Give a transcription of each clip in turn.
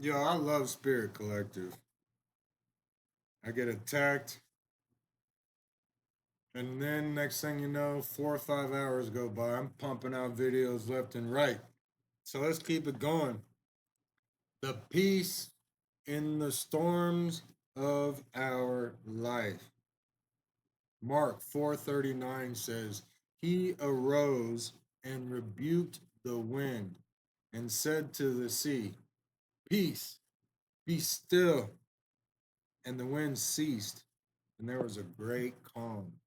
Yo, I love Spirit Collective. I get attacked, and then next thing you know, 4 or 5 hours go by. I'm pumping out videos left and right. So let's keep it going. The peace in the storms of our life. Mark 4:39 says, "He arose and rebuked the wind and said to the sea, 'Peace, be still.' And the wind ceased, and there was a great calm."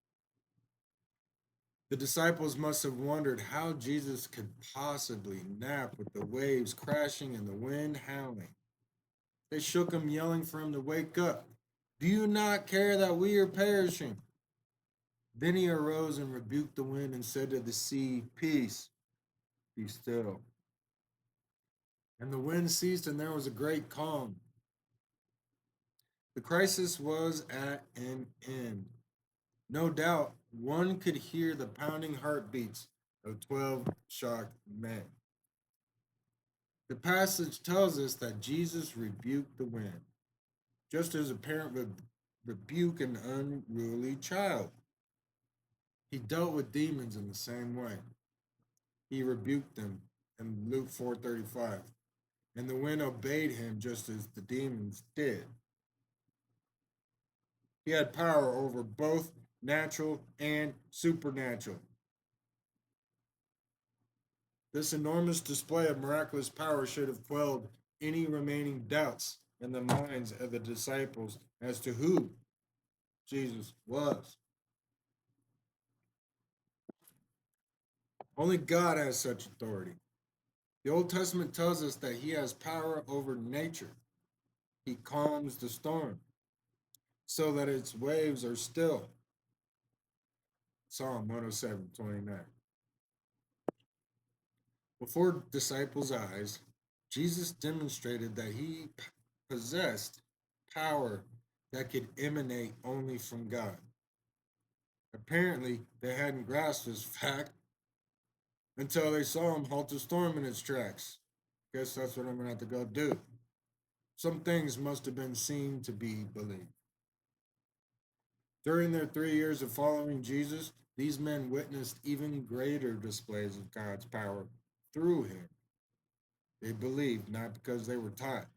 The disciples must have wondered how Jesus could possibly nap with the waves crashing and the wind howling. They shook him, yelling for him to wake up. "Do you not care that we are perishing?" Then he arose and rebuked the wind and said to the sea, "Peace, be still." And the wind ceased, and there was a great calm. The crisis was at an end. No doubt, one could hear the pounding heartbeats of 12 shocked men. The passage tells us that Jesus rebuked the wind, just as a parent would rebuke an unruly child. He dealt with demons in the same way. He rebuked them in Luke 4:35, and the wind obeyed him just as the demons did. He had power over both natural and supernatural. This enormous display of miraculous power should have quelled any remaining doubts in the minds of the disciples as to who Jesus was. Only God has such authority. The Old Testament tells us that he has power over nature. He calms the storm so that its waves are still. Psalm 107:29. Before disciples' eyes, Jesus demonstrated that he possessed power that could emanate only from God. Apparently, they hadn't grasped this fact until they saw him halt the storm in its tracks. Guess that's what I'm gonna have to go do. Some things must have been seen to be believed. During their 3 years of following Jesus, these men witnessed even greater displays of God's power through him. They believed not because they were taught,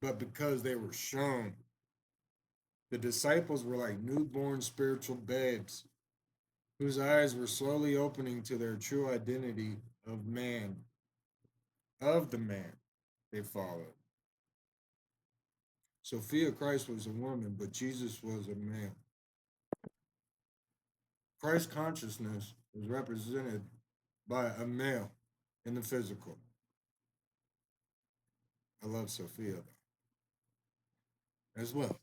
but because they were shown. The disciples were like newborn spiritual babes whose eyes were slowly opening to their true identity of man, of the man they followed. Sophia Christ was a woman, but Jesus was a man. Christ consciousness was represented by a male in the physical. I love Sophia as well.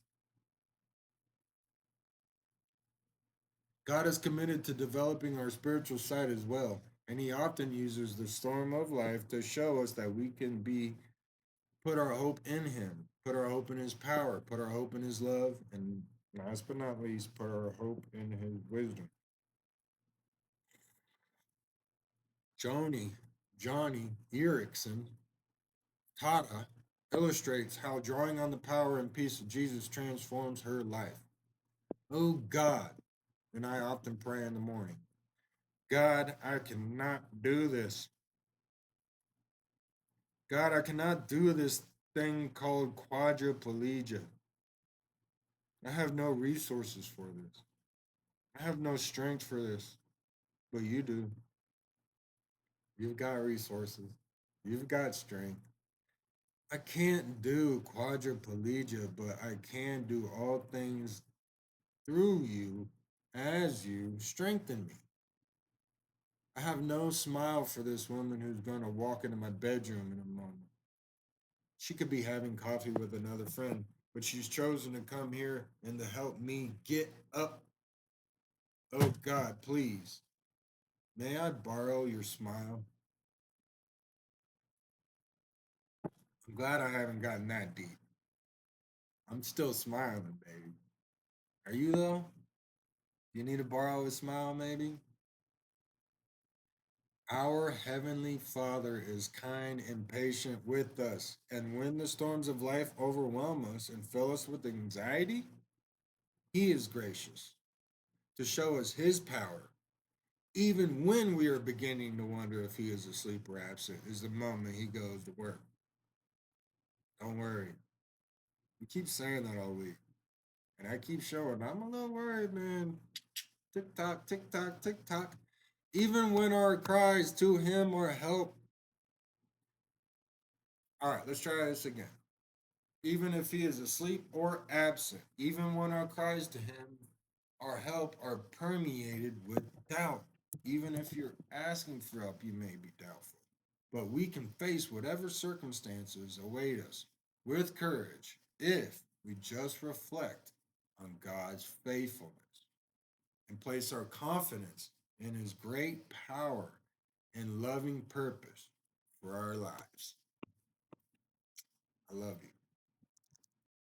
God is committed to developing our spiritual side as well, and he often uses the storm of life to show us that we can be put our hope in him, put our hope in his power, put our hope in his love, and last but not least, put our hope in his wisdom. Joni, Johnny Erickson Tata illustrates how drawing on the power and peace of Jesus transforms her life. Oh God, and I often pray in the morning, God, I cannot do this. God, I cannot do this thing called quadriplegia. I have no resources for this. I have no strength for this. But you do. You've got resources. You've got strength. I can't do quadriplegia, but I can do all things through you as you strengthen me. I have no smile for this woman who's going to walk into my bedroom in a moment. She could be having coffee with another friend, but she's chosen to come here and to help me get up. Oh God, please, may I borrow your smile? I'm glad I haven't gotten that deep. I'm still smiling, baby. Are you though? Do you, though? You need to borrow a smile, maybe? Our Heavenly Father is kind and patient with us. And when the storms of life overwhelm us and fill us with anxiety, He is gracious to show us His power. Even when we are beginning to wonder if He is asleep or absent, is the moment He goes to work. Don't worry. We keep saying that all week. And I keep showing, I'm a little worried, man. Tick tock, tick tock, tick tock. Even when our cries to Him are help. All right, let's try this again. Even if He is asleep or absent, even when our cries to Him our help are permeated with doubt. Even if you're asking for help, you may be doubtful. But we can face whatever circumstances await us with courage if we just reflect on God's faithfulness and place our confidence in His great power and loving purpose for our lives. I love you.